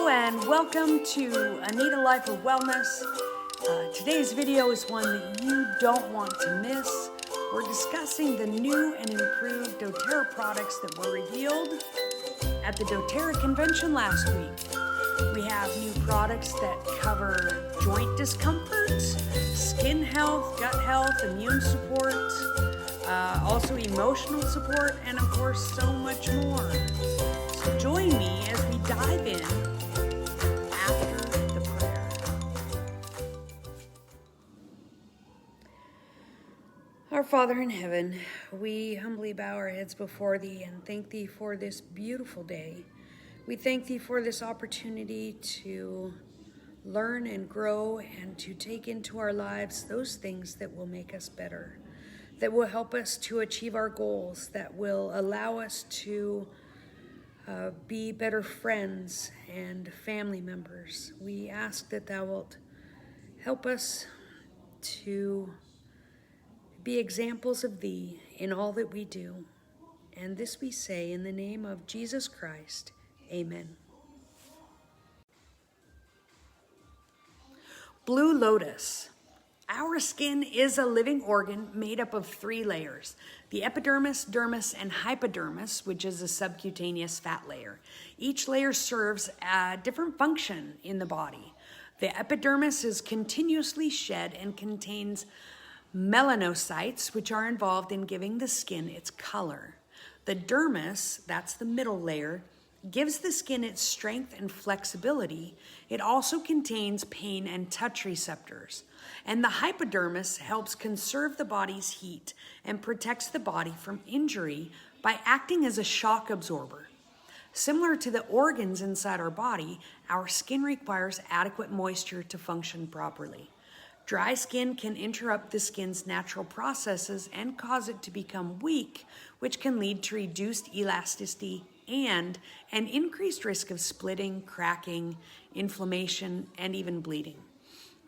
Hello and welcome to Anita Life of Wellness. Today's video is one that you don't want to miss. We're discussing the new and improved doTERRA products that were revealed at the doTERRA convention last week. We have new products that cover joint discomfort, skin health, gut health, immune support, also emotional support, and of course so much more. So join me as we dive in after the prayer. Our Father in heaven, we humbly bow our heads before Thee and thank Thee for this beautiful day. We thank Thee for this opportunity to learn and grow and to take into our lives those things that will make us better, that will help us to achieve our goals, that will allow us to be better friends and family members. We ask that Thou wilt help us to be examples of Thee in all that we do. And this we say in the name of Jesus Christ. Amen. Blue Lotus. Our skin is a living organ made up of 3 layers: the epidermis, dermis, and hypodermis, which is a subcutaneous fat layer. Each layer serves a different function in the body. The epidermis is continuously shed and contains melanocytes, which are involved in giving the skin its color. The dermis, that's the middle layer, gives the skin its strength and flexibility. It also contains pain and touch receptors. And the hypodermis helps conserve the body's heat and protects the body from injury by acting as a shock absorber. Similar to the organs inside our body, our skin requires adequate moisture to function properly. Dry skin can interrupt the skin's natural processes and cause it to become weak, which can lead to reduced elasticity and an increased risk of splitting, cracking, inflammation, and even bleeding.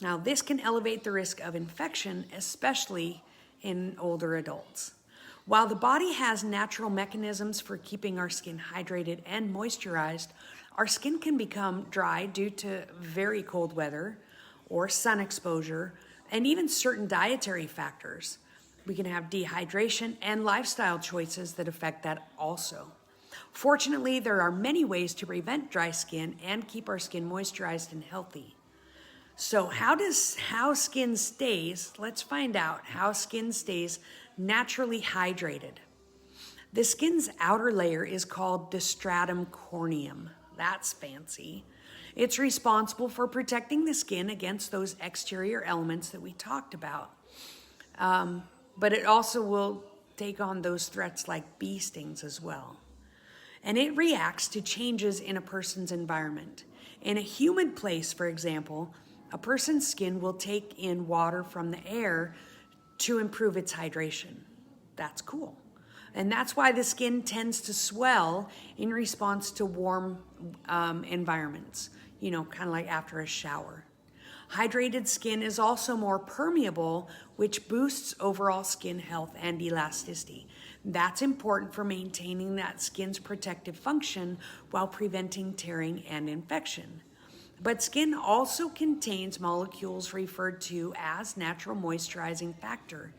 Now, this can elevate the risk of infection, especially in older adults. While the body has natural mechanisms for keeping our skin hydrated and moisturized, our skin can become dry due to very cold weather or sun exposure, and even certain dietary factors. We can have dehydration and lifestyle choices that affect that also. Fortunately, there are many ways to prevent dry skin and keep our skin moisturized and healthy. So how skin stays, let's find out how skin stays naturally hydrated. The skin's outer layer is called the stratum corneum. That's fancy. It's responsible for protecting the skin against those exterior elements that we talked about. But it also will take on those threats like bee stings as well. And it reacts to changes in a person's environment. In a humid place, for example, a person's skin will take in water from the air to improve its hydration. That's cool. And that's why the skin tends to swell in response to warm environments, kind of like after a shower. Hydrated skin is also more permeable, which boosts overall skin health and elasticity. That's important for maintaining that skin's protective function while preventing tearing and infection. But skin also contains molecules referred to as natural moisturizing factor,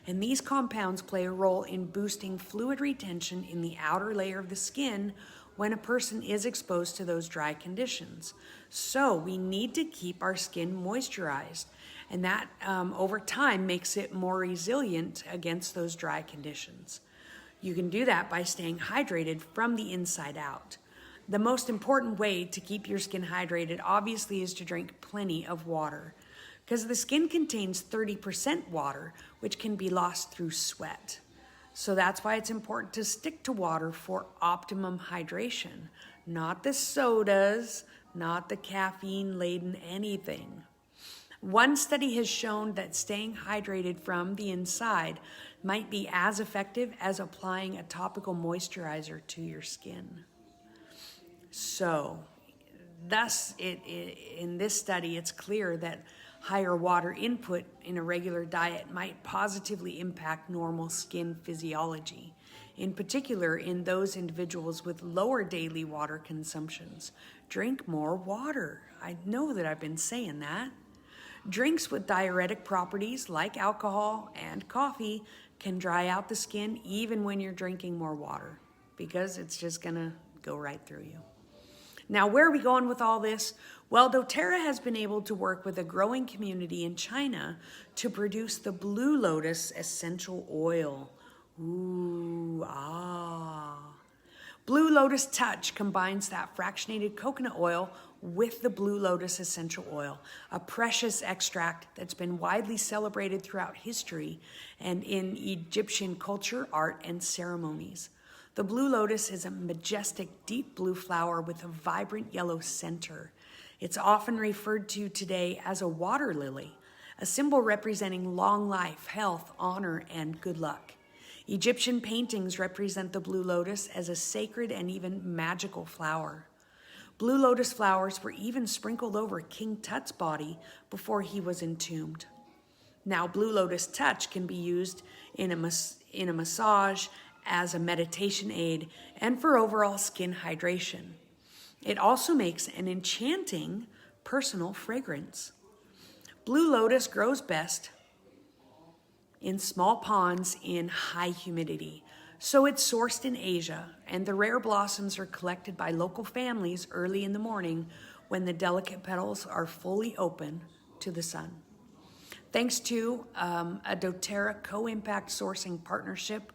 and these compounds play a role in boosting fluid retention in the outer layer of the skin when a person is exposed to those dry conditions. So we need to keep our skin moisturized, and that over time makes it more resilient against those dry conditions. You can do that by staying hydrated from the inside out. The most important way to keep your skin hydrated, obviously, is to drink plenty of water, because the skin contains 30% water, which can be lost through sweat. So that's why it's important to stick to water for optimum hydration, not the sodas, not the caffeine-laden anything. One study has shown that staying hydrated from the inside might be as effective as applying a topical moisturizer to your skin. So, thus, in this study, it's clear that higher water input in a regular diet might positively impact normal skin physiology, in particular in those individuals with lower daily water consumptions. Drink more water. I know that I've been saying that. Drinks with diuretic properties like alcohol and coffee can dry out the skin even when you're drinking more water because it's just gonna go right through you. Now, where are we going with all this? Well, doTERRA has been able to work with a growing community in China to produce the Blue Lotus essential oil. Ooh, ah. Blue Lotus Touch combines that fractionated coconut oil with the Blue Lotus essential oil, a precious extract that's been widely celebrated throughout history and in Egyptian culture, art, and ceremonies. The Blue Lotus is a majestic deep blue flower with a vibrant yellow center. It's often referred to today as a water lily, a symbol representing long life, health, honor, and good luck. Egyptian paintings represent the blue lotus as a sacred and even magical flower. Blue lotus flowers were even sprinkled over King Tut's body before he was entombed. Now, Blue Lotus Touch can be used in a massage, as a meditation aid, and for overall skin hydration. It also makes an enchanting personal fragrance. Blue lotus grows best in small ponds in high humidity. So it's sourced in Asia, and the rare blossoms are collected by local families early in the morning when the delicate petals are fully open to the sun. Thanks to a doTERRA co-impact sourcing partnership,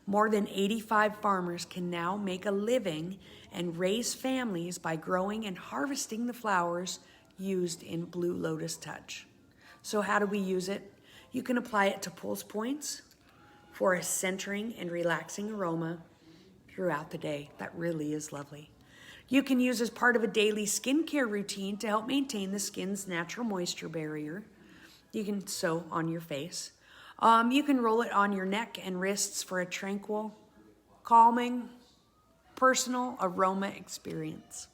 more than 85 farmers can now make a living and raise families by growing and harvesting the flowers used in Blue Lotus Touch. So how do we use it? You can apply it to pulse points for a centering and relaxing aroma throughout the day. That really is lovely. You can use as part of a daily skincare routine to help maintain the skin's natural moisture barrier. You can sew on your face. You can roll it on your neck and wrists for a tranquil, calming, personal aroma experience.